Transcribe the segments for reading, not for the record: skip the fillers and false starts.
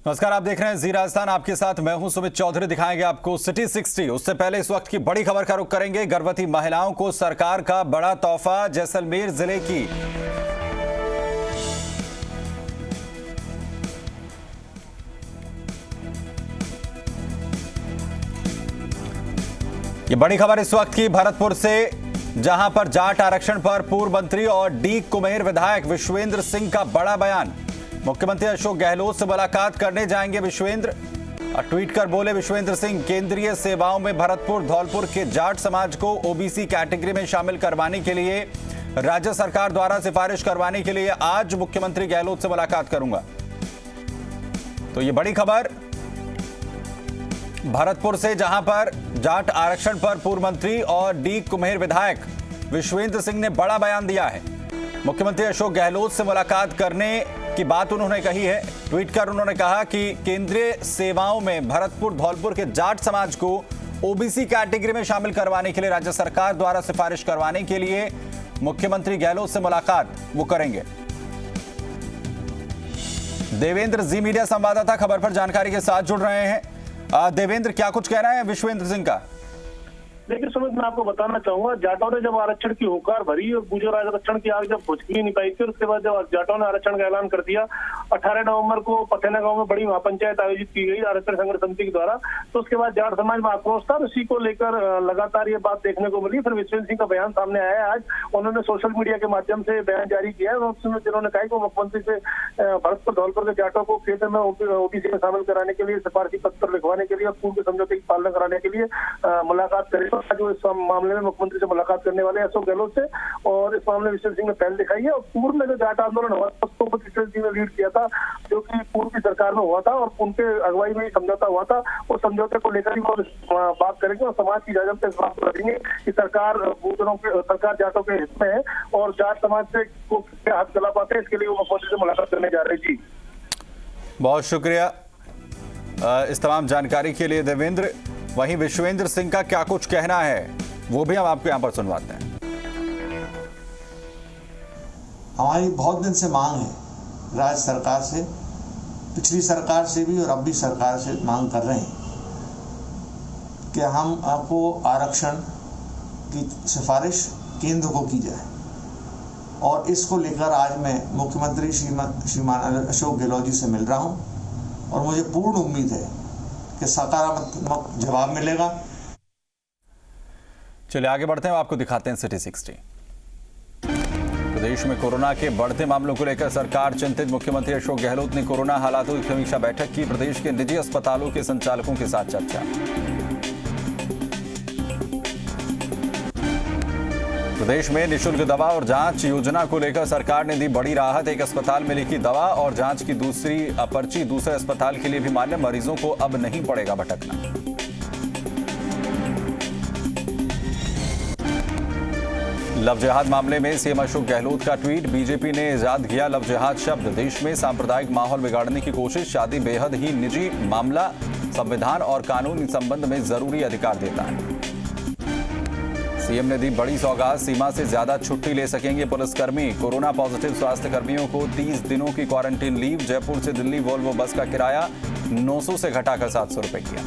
नमस्कार, आप देख रहे हैं जी राजस्थान। आपके साथ मैं हूं सुमित चौधरी। दिखाएंगे आपको सिटी 60। उससे पहले इस वक्त की बड़ी खबर का रुख करेंगे। गर्भवती महिलाओं को सरकार का बड़ा तोहफा। जैसलमेर जिले की ये बड़ी खबर इस वक्त की भरतपुर से, जहां पर जाट आरक्षण पर पूर्व मंत्री और डी कुमेर विधायक विश्वेंद्र सिंह का बड़ा बयान। मुख्यमंत्री अशोक गहलोत से मुलाकात करने जाएंगे विश्वेंद्र। ट्वीट कर बोले विश्वेंद्र सिंह, केंद्रीय सेवाओं में भरतपुर धौलपुर के जाट समाज को ओबीसी कैटेगरी में शामिल करवाने के लिए राज्य सरकार द्वारा सिफारिश करवाने के लिए आज मुख्यमंत्री गहलोत से मुलाकात करूंगा। तो ये बड़ी खबर भरतपुर से, जहां पर जाट आरक्षण पर पूर्व मंत्री और डी कुमेर विधायक विश्वेंद्र सिंह ने बड़ा बयान दिया है। मुख्यमंत्री अशोक गहलोत से मुलाकात करने की बात उन्होंने कही है। ट्वीट कर उन्होंने कहा कि केंद्रीय सेवाओं में भरतपुर धौलपुर के जाट समाज को ओबीसी कैटेगरी में शामिल करवाने के लिए राज्य सरकार द्वारा सिफारिश करवाने के लिए मुख्यमंत्री गहलोत से मुलाकात वो करेंगे। देवेंद्र जी मीडिया संवाददाता खबर पर जानकारी के साथ जुड़ रहे हैं। देवेंद्र, क्या कुछ कहना है विश्वेंद्र सिंह का? देखिए सुमित, मैं आपको बताना चाहूंगा, जाटों ने जब आरक्षण की हुंकार भरी और गुर्जर आरक्षण की आग जब बुझ भी नहीं पाई थी, उसके बाद जब जाटों ने आरक्षण का ऐलान कर दिया, 18 नवंबर को पथेना गांव में बड़ी महापंचायत आयोजित की गई आरक्षण संघर्ष समिति के द्वारा। तो उसके बाद जाट समाज में आक्रोश था। इसी को लेकर लगातार ये बात देखने को मिली। फिर विश्वेंद्र सिंह का बयान सामने आया है। आज उन्होंने सोशल मीडिया के माध्यम से बयान जारी किया है। जिन्होंने कहा कि मुख्यमंत्री से भरतपुर धौलपुर के जाटों को केंद्र में ओबीसी में शामिल कराने के लिए, सिफारिशी पत्र लिखवाने के लिए और पूर्व समझौते की पालना कराने के लिए मुलाकात करेगा। जो इस मामले में मुख्यमंत्री से मुलाकात करने वाले अशोक गहलोत से, और इस मामले में विश्वेंद्र सिंह ने पहल दिखाई है। और पूर्व में जो जाट आंदोलन हुआ था उसको विश्वेंद्र सिंह ने लीड किया था, जो कि पूर्व की सरकार में हुआ था और उनके अगुवाई में समझौता हुआ था। उस समझौते को लेकर ही वो बात करेंगे और समाज की इजाजत से इस बात को रखेंगे कि सरकार जाटों के हित में है और जाट समाज से को हाथ चला पाते हैं। इसके लिए वो मुख्यमंत्री से मुलाकात करने जा रहे हैं। जी बहुत शुक्रिया इस तमाम जानकारी के लिए देवेंद्र। वहीं विश्वेंद्र सिंह का क्या कुछ कहना है वो भी हम आपको यहां पर सुनवाते हैं। हमारी बहुत दिन से मांग है, राज्य सरकार से, पिछली सरकार से भी और अब भी सरकार से मांग कर रहे हैं कि हम आपको आरक्षण की सिफारिश केंद्र को की जाए। और इसको लेकर आज मैं मुख्यमंत्री श्रीमान अशोक गहलोत जी से मिल रहा हूं और मुझे पूर्ण उम्मीद है कि सकारात्मक जवाब मिलेगा। चलिए आगे बढ़ते हैं, आपको दिखाते हैं सिटी 60। प्रदेश में कोरोना के बढ़ते मामलों को लेकर सरकार चिंतित। मुख्यमंत्री अशोक गहलोत ने कोरोना हालातों की समीक्षा बैठक की। प्रदेश के निजी अस्पतालों के संचालकों के साथ चर्चा। प्रदेश में निःशुल्क दवा और जांच योजना को लेकर सरकार ने दी बड़ी राहत। एक अस्पताल में लिखी दवा और जांच की दूसरी पर्ची दूसरे अस्पताल के लिए भी मान्य। मरीजों को अब नहीं पड़ेगा भटकना। लव जिहाद मामले में सीएम अशोक गहलोत का ट्वीट। बीजेपी ने इजाद किया लव जिहाद शब्द। देश में सांप्रदायिक माहौल बिगाड़ने की कोशिश। शादी बेहद ही निजी मामला, संविधान और कानून इस संबंध में जरूरी अधिकार देता है। सीएम ने दी बड़ी सौगात। सीमा से ज्यादा छुट्टी ले सकेंगे पुलिसकर्मी। कोरोना पॉजिटिव स्वास्थ्य कर्मियों को 30 दिनों की क्वारंटीन लीव। जयपुर से दिल्ली वोल्वो बस का किराया 900 से घटाकर 700 रुपए किया।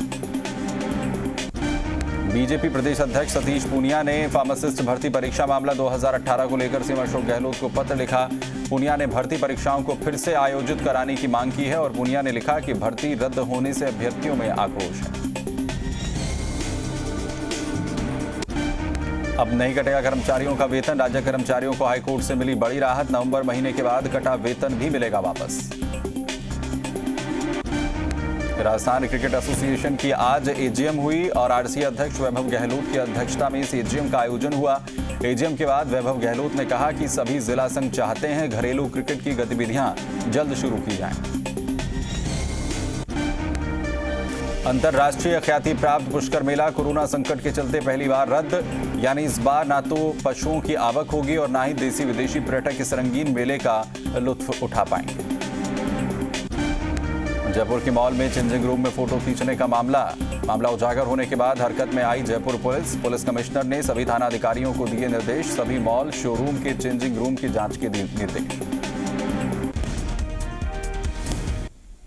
बीजेपी प्रदेश अध्यक्ष सतीश पूनिया ने फार्मासिस्ट भर्ती परीक्षा मामला 2018 को लेकर सीएम अशोक गहलोत को पत्र लिखा। पूनिया ने भर्ती परीक्षाओं को फिर से आयोजित कराने की मांग की है और पूनिया ने लिखा कि भर्ती रद्द होने से अभ्यर्थियों में आक्रोश है। अब नहीं कटेगा कर्मचारियों का वेतन। राज्य कर्मचारियों को हाईकोर्ट से मिली बड़ी राहत। नवंबर महीने के बाद कटा वेतन भी मिलेगा वापस। राजस्थान क्रिकेट एसोसिएशन की आज एजीएम हुई और आरसी अध्यक्ष वैभव गहलोत की अध्यक्षता में इस एजीएम का आयोजन हुआ। एजीएम के बाद वैभव गहलोत ने कहा कि सभी जिला संघ चाहते हैं घरेलू क्रिकेट की गतिविधियां जल्द शुरू की जाएं। अंतर्राष्ट्रीय ख्याति प्राप्त पुष्कर मेला कोरोना संकट के चलते पहली बार रद्द। यानी इस बार ना तो पशुओं की आवक होगी और ना ही देसी विदेशी पर्यटक इस रंगीन मेले का लुत्फ उठा पाएंगे। जयपुर के मॉल में चेंजिंग रूम में फोटो खींचने का मामला उजागर होने के बाद हरकत में आई जयपुर पुलिस कमिश्नर ने सभी थाना अधिकारियों को दिए निर्देश। सभी मॉल शोरूम के चेंजिंग रूम की जांच के निर्देश।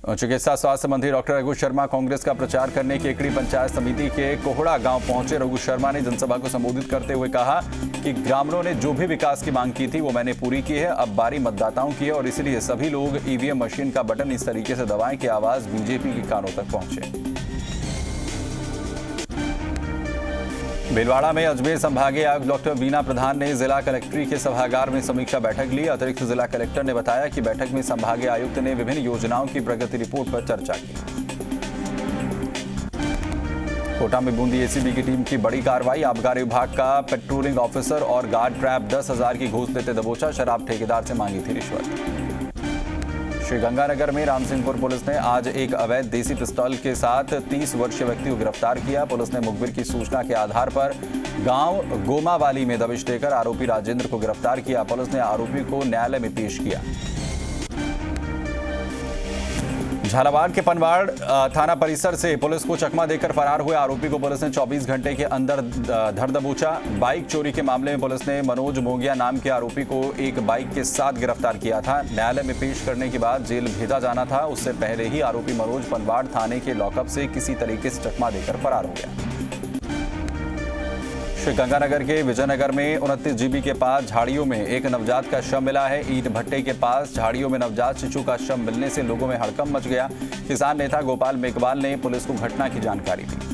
चिकित्सा स्वास्थ्य मंत्री डॉक्टर रघु शर्मा कांग्रेस का प्रचार करने केकड़ी पंचायत समिति के कोहड़ा गांव पहुंचे। रघु शर्मा ने जनसभा को संबोधित करते हुए कहा कि ग्रामीणों ने जो भी विकास की मांग की थी वो मैंने पूरी की है। अब बारी मतदाताओं की है और इसलिए सभी लोग ईवीएम मशीन का बटन इस तरीके से दबाएं कि आवाज बीजेपी के कानों तक पहुंचे। भीलवाड़ा में अजमेर संभागीय आयुक्त डॉक्टर वीना प्रधान ने जिला कलेक्ट्री के सभागार में समीक्षा बैठक ली। अतिरिक्त जिला कलेक्टर ने बताया कि बैठक में संभागीय आयुक्त ने विभिन्न योजनाओं की प्रगति रिपोर्ट पर चर्चा की। कोटा में बूंदी एसीबी की टीम की बड़ी कार्रवाई। आबकारी विभाग का पेट्रोलिंग ऑफिसर और गार्ड ट्रैप 10,000 की घूस लेते दबोचा। शराब ठेकेदार से मांगी थी रिश्वत। श्रीगंगानगर में रामसिंहपुर पुलिस ने आज एक अवैध देसी पिस्तौल के साथ 30 वर्षीय व्यक्ति को गिरफ्तार किया। पुलिस ने मुखबिर की सूचना के आधार पर गांव गोमावाली में दबिश देकर आरोपी राजेंद्र को गिरफ्तार किया। पुलिस ने आरोपी को न्यायालय में पेश किया। झालावाड़ के पनवाड़ थाना परिसर से पुलिस को चकमा देकर फरार हुए आरोपी को पुलिस ने 24 घंटे के अंदर धर दबोचा। बाइक चोरी के मामले में पुलिस ने मनोज मोगिया नाम के आरोपी को एक बाइक के साथ गिरफ्तार किया था। न्यायालय में पेश करने के बाद जेल भेजा जाना था। उससे पहले ही आरोपी मनोज पनवाड़ थाने के लॉकअप से किसी तरीके से चकमा देकर फरार हो गया। श्रीगंगानगर के विजयनगर में 29 जीबी के पास झाड़ियों में एक नवजात का शव मिला है। ईंट भट्टे के पास झाड़ियों में नवजात शिशु का शव मिलने से लोगों में हड़कंप मच गया। किसान नेता गोपाल मेघवाल ने पुलिस को घटना की जानकारी दी।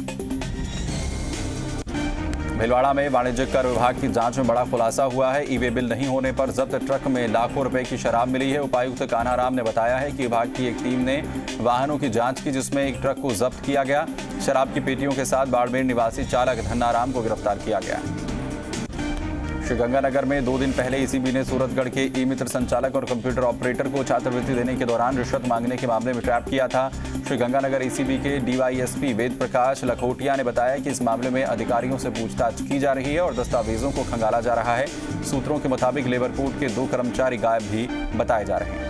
भीलवाड़ा में वाणिज्यिक कर विभाग की जांच में बड़ा खुलासा हुआ है। ई-वे बिल नहीं होने पर जब्त ट्रक में लाखों रुपए की शराब मिली है। उपायुक्त कान्हाराम ने बताया है कि विभाग की एक टीम ने वाहनों की जांच की, जिसमें एक ट्रक को जब्त किया गया। शराब की पेटियों के साथ बाड़मेर निवासी चालक धन्नाराम को गिरफ्तार किया गया। श्रीगंगानगर में 2 दिन पहले ईसीबी ने सूरतगढ़ के ई-मित्र संचालक और कंप्यूटर ऑपरेटर को छात्रवृत्ति देने के दौरान रिश्वत मांगने के मामले में ट्रैप किया था। श्रीगंगानगर ईसीबी के डीवाईएसपी वेद प्रकाश लखोटिया ने बताया कि इस मामले में अधिकारियों से पूछताछ की जा रही है और दस्तावेजों को खंगाला जा रहा है। सूत्रों के मुताबिक लेबर कोर्ट के 2 कर्मचारी गायब भी बताए जा रहे हैं।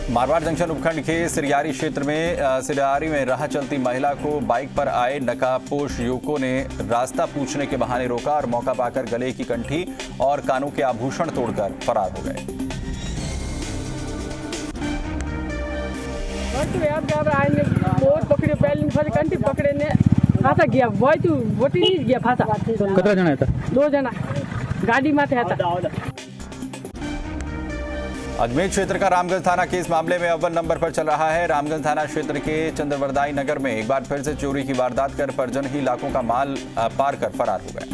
मारवाड़ जंक्शन उपखंड के सिरियारी क्षेत्र में सिरियारी में राह चलती महिला को बाइक पर आए नकाबपोश युवकों ने रास्ता पूछने के बहाने रोका और मौका पाकर गले की कंठी और कानों के आभूषण तोड़कर फरार हो गए। कितना जना था? 2 जना गाड़ी में था। अजमेर क्षेत्र का रामगंज थाना केस मामले में अव्वल नंबर पर चल रहा है। रामगंज थाना क्षेत्र के चंद्रवरदाई नगर में एक बार फिर से चोरी की वारदात कर दर्जन ही लाखों का माल पार कर फरार हो गए।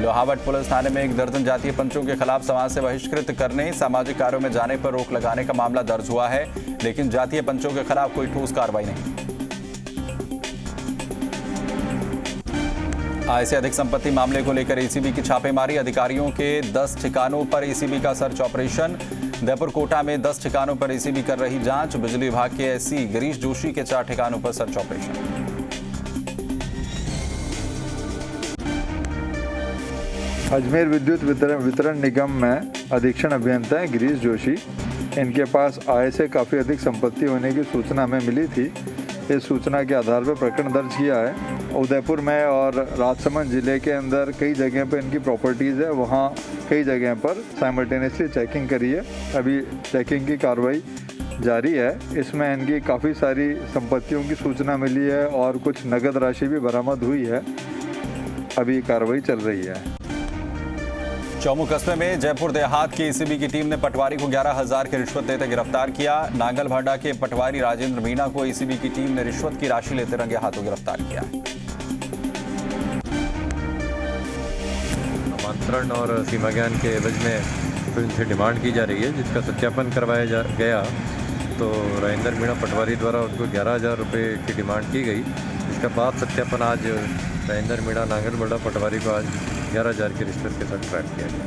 लोहावट पुलिस थाने में 1 दर्जन जातीय पंचों के खिलाफ समाज से बहिष्कृत करने, सामाजिक कार्यों में जाने पर रोक लगाने का मामला दर्ज हुआ है, लेकिन जातीय पंचों के खिलाफ कोई ठोस कार्रवाई नहीं। आय से अधिक संपत्ति मामले को लेकर एसीबी की छापेमारी। अधिकारियों के 10 ठिकानों पर एसीबी का सर्च ऑपरेशन। जयपुर कोटा में 10 ठिकानों पर एसीबी कर रही जांच। बिजली विभाग के एससी गिरीश जोशी के 4 ठिकानों पर सर्च ऑपरेशन। अजमेर विद्युत वितरण निगम में अधीक्षण अभियंता हैं गिरीश जोशी। इनके पास आय से काफ़ी अधिक संपत्ति होने की सूचना हमें मिली थी। इस सूचना के आधार पर प्रकरण दर्ज किया है। उदयपुर में और राजसमंद जिले के अंदर कई जगह पर इनकी प्रॉपर्टीज़ है, वहाँ कई जगह पर साइमल्टेनियसली चेकिंग करी है। अभी चेकिंग की कार्रवाई जारी है। इसमें इनकी काफ़ी सारी संपत्तियों की सूचना मिली है और कुछ नगद राशि भी बरामद हुई है। अभी कार्रवाई चल रही है। चौमू कस्बे में जयपुर देहात की एसीबी की टीम ने पटवारी को 11,000 की रिश्वत लेते गिरफ्तार किया। नांगल भांडा के पटवारी राजेंद्र मीणा को एसीबी की टीम ने रिश्वत की राशि लेते रंगे हाथों गिरफ्तार किया। आमंत्रण और सीमा ज्ञान के एवज में इनसे डिमांड की जा रही है, जिसका सत्यापन करवाया गया तो राजेंद्र मीणा पटवारी द्वारा उनको 11,000 रुपये की डिमांड की गई। इसका बाद सत्यापन आज राजेंद्र मीणा नांगल भांडा पटवारी को आज 11,000 की रिश्वत के साथ ट्रैप किया गया।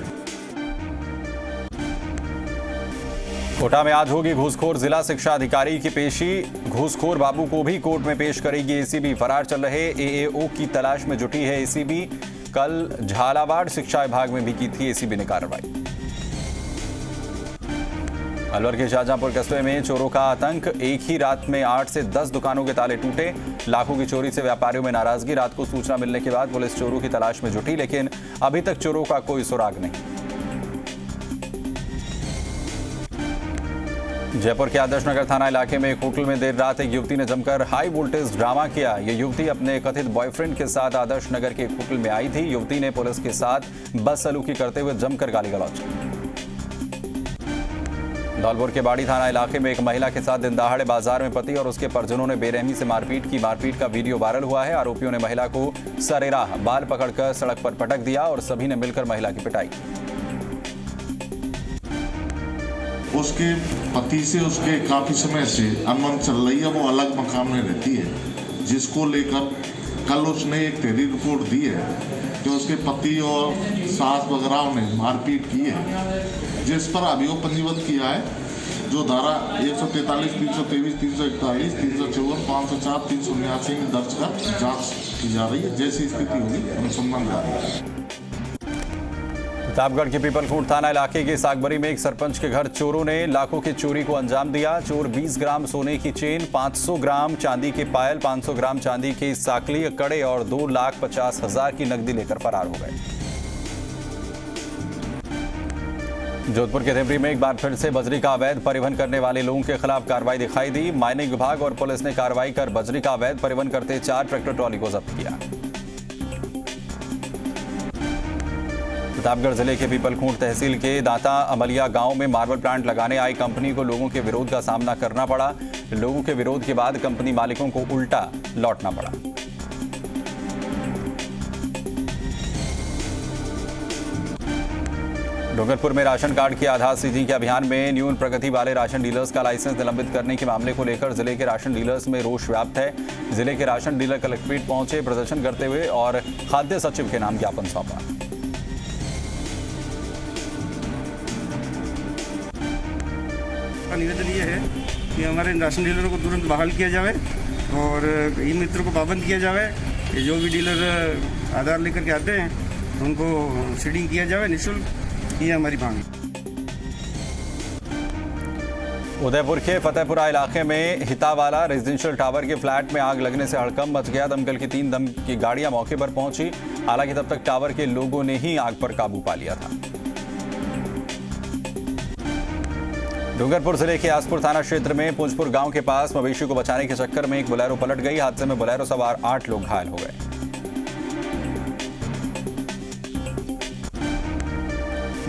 कोटा में आज होगी घूसखोर जिला शिक्षा अधिकारी की पेशी। घूसखोर बाबू को भी कोर्ट में पेश करेगी एसीबी। फरार चल रहे एएओ की तलाश में जुटी है एसीबी। कल झालावाड़ शिक्षा विभाग में भी की थी एसीबी ने कार्रवाई। अलवर के शाहजहांपुर कस्बे में चोरों का आतंक। एक ही रात में 8 से 10 दुकानों के ताले टूटे। लाखों की चोरी से व्यापारियों में नाराजगी। रात को सूचना मिलने के बाद पुलिस चोरों की तलाश में जुटी, लेकिन अभी तक चोरों का कोई सुराग नहीं। जयपुर के आदर्श नगर थाना इलाके में एक होटल में देर रात एक युवती ने जमकर हाई वोल्टेज ड्रामा किया। ये युवती अपने कथित बॉयफ्रेंड के साथ आदर्श नगर के एक होटल में आई थी। युवती ने पुलिस के साथ बदसलूकी करते हुए जमकर गाली गलौज की। धौलपुर के बाड़ी थाना इलाके में एक महिला के साथ दिन दहाड़े बाजार में पति और उसके परिजनों ने बेरहमी से मारपीट की। मारपीट का वीडियो वायरल हुआ है। आरोपियों ने महिला को सरेराह बाल पकड़कर सड़क पर पटक दिया और सभी ने मिलकर महिला की पिटाई की। उसके पति से उसके काफी समय से अनबन चल रही है। वो अलग मकान में रहती है, जिसको लेकर कल उसने एक तहरीर रिपोर्ट दी है कि उसके पति और सास वगैरह ने मारपीट की है, जिस पर अभियोग पंजीबद्ध किया है, जो धारा 143, 323, 341, 354, 504, 379 में दर्ज कर जांच की जा रही है। जैसी स्थिति होगी अनुसंधान जारी है। प्रतापगढ़ के पीपलखूंट थाना इलाके के सागबरी में एक सरपंच के घर चोरों ने लाखों की चोरी को अंजाम दिया। चोर 20 ग्राम सोने की चेन, 500 ग्राम चांदी के पायल, 500 ग्राम चांदी के साकली कड़े और 2,50,000 की नकदी लेकर फरार हो गए। जोधपुर के देवरी में एक बार फिर से बजरी का अवैध परिवहन करने वाले लोगों के खिलाफ कार्रवाई दिखाई दी। माइनिंग विभाग और पुलिस ने कार्रवाई कर बजरी का अवैध परिवहन करते 4 ट्रैक्टर ट्रॉली को जब्त किया। प्रतापगढ़ जिले के पीपलखूंट तहसील के दाता अमलिया गांव में मार्बल प्लांट लगाने आई कंपनी को लोगों के विरोध का सामना करना पड़ा। लोगों के विरोध के बाद कंपनी मालिकों को उल्टा लौटना पड़ा। डूंगरपुर में राशन कार्ड के आधार सीडिंग के अभियान में न्यून प्रगति वाले राशन डीलर्स का लाइसेंस निलंबित करने के मामले को लेकर जिले के राशन डीलर्स में रोष व्याप्त है। जिले के राशन डीलर कलेक्ट्रेट पहुंचे, प्रदर्शन करते हुए और खाद्य सचिव के नाम ज्ञापन सौंपा। निवेदन ये है कि हमारे राशन डीलरों को तुरंत बहाल किया जाए और ई मित्र को पाबंद किया जाए कि जो भी डीलर आधार लेकर के आते हैं उनको सीडिंग किया जाए निःशुल्क। ये हमारी मांग है। उदयपुर के फतेहपुरा इलाके में हितावाला रेजिडेंशियल टावर के फ्लैट में आग लगने से हड़कंप मच गया। दमकल की 3 दम की गाड़ियां मौके पर पहुंची। हालांकि तब तक टावर के लोगों ने ही आग पर काबू पा लिया था। डूंगरपुर जिले के आसपुर थाना क्षेत्र में पुंजपुर गांव के पास मवेशी को बचाने के चक्कर में एक बोलेरो पलट गई। हादसे में बोलेरो सवार 8 लोग घायल हो गए।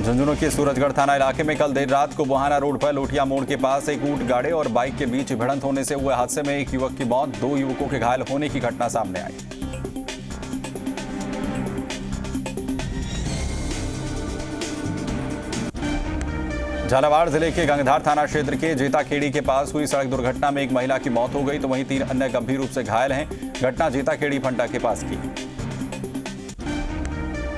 झुंझुनू के सूरजगढ़ थाना इलाके में कल देर रात को बुहाना रोड पर लोटिया मोड़ के पास एक ऊंट गाड़ी और बाइक के बीच भिड़ंत होने से हुए हादसे में एक युवक की मौत, 2 युवकों के घायल होने की घटना सामने आई। झालावाड़ जिले के गंगधार थाना क्षेत्र के जेताखेड़ी के पास हुई सड़क दुर्घटना में एक महिला की मौत हो गई तो वहीं 3 अन्य गंभीर रूप से घायल हैं। घटना जेताखेड़ी फंटा के पास की।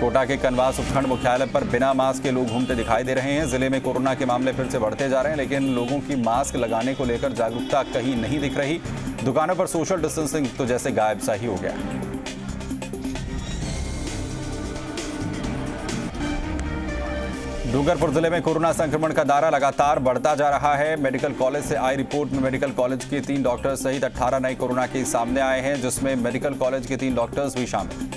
कोटा के कनवास उपखंड मुख्यालय पर बिना मास्क के लोग घूमते दिखाई दे रहे हैं। जिले में कोरोना के मामले फिर से बढ़ते जा रहे हैं, लेकिन लोगों की मास्क लगाने को लेकर जागरूकता कहीं नहीं दिख रही। दुकानों पर सोशल डिस्टेंसिंग तो जैसे गायब सा ही हो गया। डूंगरपुर जिले में कोरोना संक्रमण का दायरा लगातार बढ़ता जा रहा है। मेडिकल कॉलेज से आई रिपोर्ट में मेडिकल कॉलेज के 3 डॉक्टर सहित 18 नए कोरोना केस सामने आए हैं, जिसमें मेडिकल कॉलेज के 3 डॉक्टर्स भी शामिल।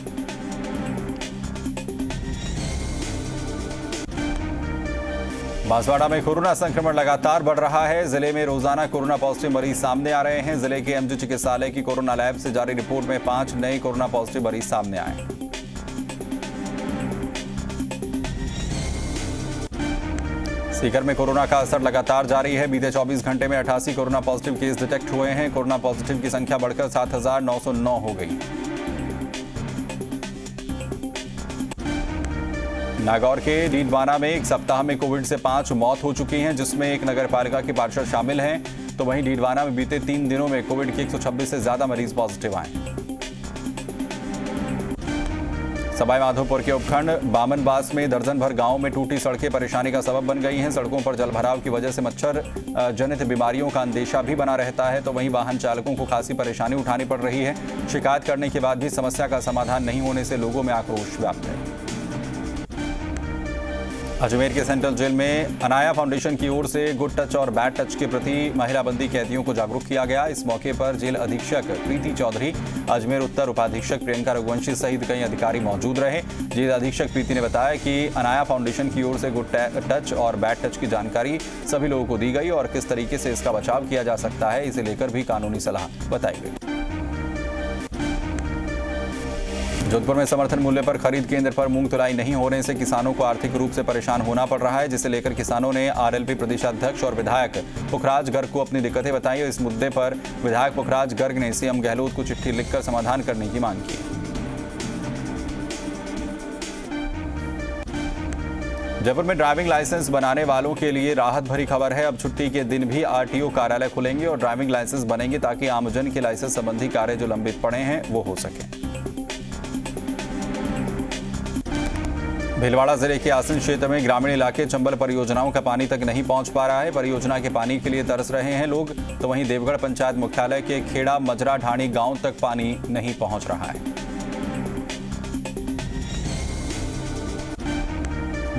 बांसवाड़ा में कोरोना संक्रमण लगातार बढ़ रहा है। जिले में रोजाना कोरोना पॉजिटिव मरीज सामने आ रहे हैं। जिले के एमजी चिकित्सालय की कोरोना लैब से जारी रिपोर्ट में 5 नए कोरोना पॉजिटिव मरीज सामने आए। सीकर में कोरोना का असर लगातार जारी है। बीते 24 घंटे में 88 कोरोना पॉजिटिव केस डिटेक्ट हुए हैं। कोरोना पॉजिटिव की संख्या बढ़कर 7,909 हो गई। नागौर के डीडवाना में एक सप्ताह में कोविड से 5 मौत हो चुकी हैं, जिसमें एक नगर पालिका के पार्षद शामिल हैं। तो वहीं डीडवाना में बीते 3 दिनों में कोविड के 126 से ज्यादा मरीज पॉजिटिव आए। सवाई माधोपुर के उपखंड बामनबास में दर्जन भर गांवों में टूटी सड़कें परेशानी का सबब बन गई हैं। सड़कों पर जलभराव की वजह से मच्छर जनित बीमारियों का अंदेशा भी बना रहता है। तो वहीं वाहन चालकों को खासी परेशानी उठानी पड़ रही है। शिकायत करने के बाद भी समस्या का समाधान नहीं होने से लोगों में आक्रोश व्याप्त है। अजमेर के सेंट्रल जेल में अनाया फाउंडेशन की ओर से गुड टच और बैड टच के प्रति महिला बंदी कैदियों को जागरूक किया गया। इस मौके पर जेल अधीक्षक प्रीति चौधरी, अजमेर उत्तर उपाधीक्षक प्रियंका रघुवंशी सहित कई अधिकारी मौजूद रहे। जेल अधीक्षक प्रीति ने बताया कि अनाया फाउंडेशन की ओर से गुड टच और बैड टच की जानकारी सभी लोगों को दी गई और किस तरीके से इसका बचाव किया जा सकता है, इसे लेकर भी कानूनी सलाह बताई गई। जोधपुर में समर्थन मूल्य पर खरीद केंद्र पर मूंग तुलाई नहीं होने से किसानों को आर्थिक रूप से परेशान होना पड़ रहा है, जिसे लेकर किसानों ने आरएलपी प्रदेशाध्यक्ष और विधायक पुखराज गर्ग को अपनी दिक्कतें बताई। इस मुद्दे पर विधायक पुखराज गर्ग ने सीएम गहलोत को चिट्ठी लिखकर समाधान करने की मांग की। जयपुर में ड्राइविंग लाइसेंस बनाने वालों के लिए राहत भरी खबर है। अब छुट्टी के दिन भी आरटीओ कार्यालय खुलेंगे और ड्राइविंग लाइसेंस बनेंगे ताकि आमजन के लाइसेंस संबंधी कार्य जो लंबित पड़े हैं वो हो सके। भीलवाड़ा जिले के आसन क्षेत्र में ग्रामीण इलाके चंबल परियोजनाओं का पानी तक नहीं पहुंच पा रहा है। परियोजना के पानी के लिए तरस रहे हैं लोग, तो वहीं देवगढ़ पंचायत मुख्यालय के खेड़ा मजरा ढाणी गांव तक पानी नहीं पहुंच रहा है।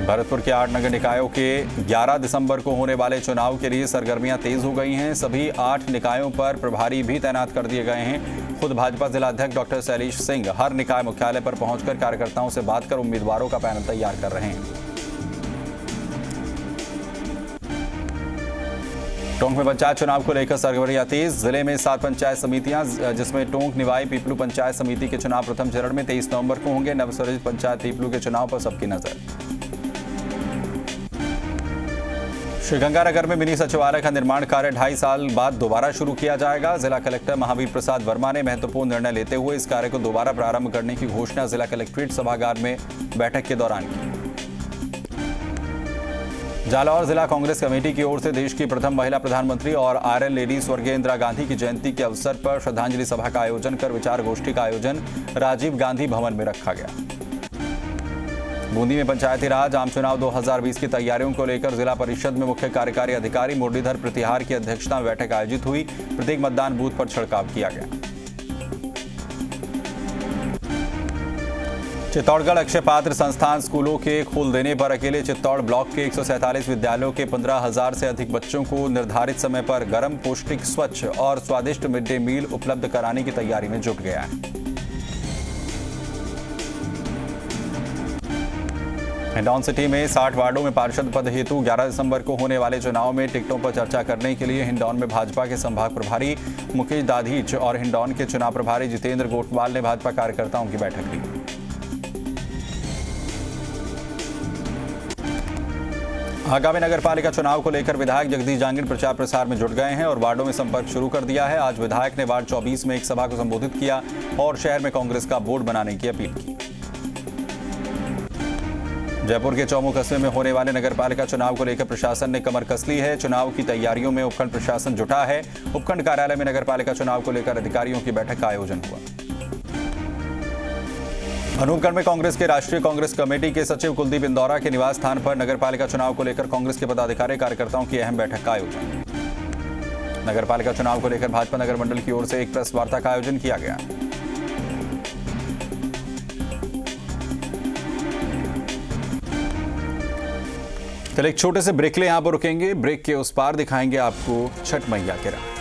भरतपुर के 8 नगर निकायों के 11 दिसंबर को होने वाले चुनाव के लिए सरगर्मियां तेज हो गई हैं। सभी 8 निकायों पर प्रभारी भी तैनात कर दिए गए हैं। खुद भाजपा जिला अध्यक्ष डॉक्टर शैलेश सिंह हर निकाय मुख्यालय पर पहुंचकर कार्यकर्ताओं से बात कर उम्मीदवारों का पैनल तैयार कर रहे हैं। टोंक में पंचायत चुनाव को लेकर सरगर्मियां तेज। जिले में 7 पंचायत समितियां, जिसमें टोंक निवाई पीपलू पंचायत समिति के चुनाव प्रथम चरण में 23 नवंबर को होंगे। नवसर्जित पंचायत पीपलू के चुनाव पर सबकी नजर। श्रीगंगानगर में मिनी सचिवालय का निर्माण कार्य 2.5 साल बाद दोबारा शुरू किया जाएगा। जिला कलेक्टर महावीर प्रसाद वर्मा ने महत्वपूर्ण निर्णय लेते हुए इस कार्य को दोबारा प्रारंभ करने की घोषणा जिला कलेक्ट्रेट सभागार में बैठक के दौरान की। जालौर जिला कांग्रेस कमेटी की ओर से देश की प्रथम महिला प्रधानमंत्री और आयरन लेडी स्वर्गीय इंदिरा गांधी की जयंती के अवसर पर श्रद्धांजलि सभा का आयोजन कर विचार गोष्ठी का आयोजन राजीव गांधी भवन में रखा गया। बूंदी में पंचायती राज आम चुनाव 2020 की तैयारियों को लेकर जिला परिषद में मुख्य कार्यकारी अधिकारी मुरलीधर प्रतिहार की अध्यक्षता में बैठक आयोजित हुई। प्रत्येक मतदान बूथ पर छिड़काव किया गया। चित्तौड़गढ़ अक्षय पात्र संस्थान स्कूलों के खोल देने पर अकेले चित्तौड़ ब्लॉक के 147 विद्यालयों के 15,000 से अधिक बच्चों को निर्धारित समय पर गर्म, पौष्टिक, स्वच्छ और स्वादिष्ट मिड डे मील उपलब्ध कराने की तैयारी में जुट गया है। हिंडौन सिटी में 60 वार्डों में पार्षद पद हेतु 11 दिसंबर को होने वाले चुनाव में टिकटों पर चर्चा करने के लिए हिंडौन में भाजपा के संभाग प्रभारी मुकेश दाधीच और हिंडौन के चुनाव प्रभारी जितेंद्र गोटवाल ने भाजपा कार्यकर्ताओं की बैठक ली। आगामी नगर पालिका चुनाव को लेकर विधायक जगदीश जांगिड़ प्रचार प्रसार में जुट गए हैं और वार्डों में संपर्क शुरू कर दिया है। आज विधायक ने वार्ड 24 में एक सभा को संबोधित किया और शहर में कांग्रेस का बोर्ड बनाने की अपील की। जयपुर के चौमू कस्बे में होने वाले नगरपालिका चुनाव को लेकर प्रशासन ने कमर कस ली है। चुनाव की तैयारियों में उपखंड प्रशासन जुटा है। उपखंड कार्यालय में नगरपालिका चुनाव को लेकर अधिकारियों की बैठक का आयोजन हुआ। अनूपगढ़ में कांग्रेस के राष्ट्रीय कांग्रेस कमेटी के सचिव कुलदीप इंदौरा के निवास स्थान पर नगरपालिका चुनाव को लेकर कांग्रेस के पदाधिकारी कार्यकर्ताओं की अहम बैठक का आयोजन। नगरपालिका चुनाव को लेकर भाजपा नगर मंडल की ओर से एक प्रेस वार्ता का आयोजन किया गया। चलिए एक छोटे से ब्रेक ले, यहां पर रुकेंगे। ब्रेक के उस पार दिखाएंगे आपको छठ मैया के रंग।